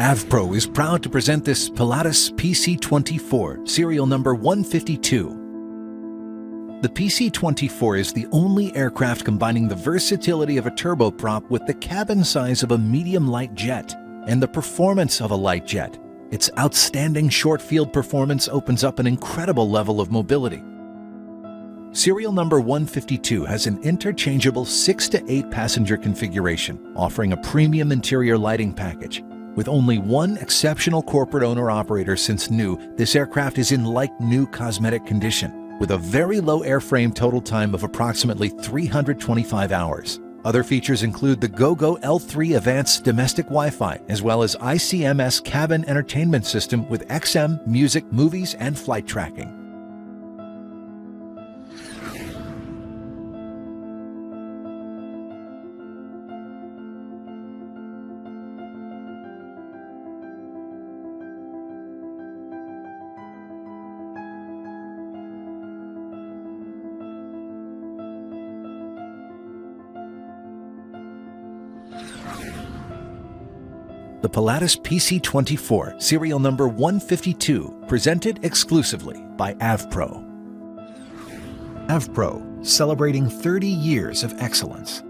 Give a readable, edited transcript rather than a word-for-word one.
AvPro is proud to present this Pilatus PC-24, serial number 152. The PC-24 is the only aircraft combining the versatility of a turboprop with the cabin size of a medium light jet and the performance of a light jet. Its outstanding short-field performance opens up an incredible level of mobility. Serial number 152 has an interchangeable 6 to 8 passenger configuration, offering a premium interior lighting package. With only one exceptional corporate owner-operator since new, this aircraft is in like-new cosmetic condition, with a very low airframe total time of approximately 325 hours. Other features include the GoGo L3 Avance domestic Wi-Fi, as well as ICMS cabin entertainment system with XM, music, movies, and flight tracking. The Pilatus PC-24, serial number 152, presented exclusively by AvPro. AvPro, celebrating 30 years of excellence.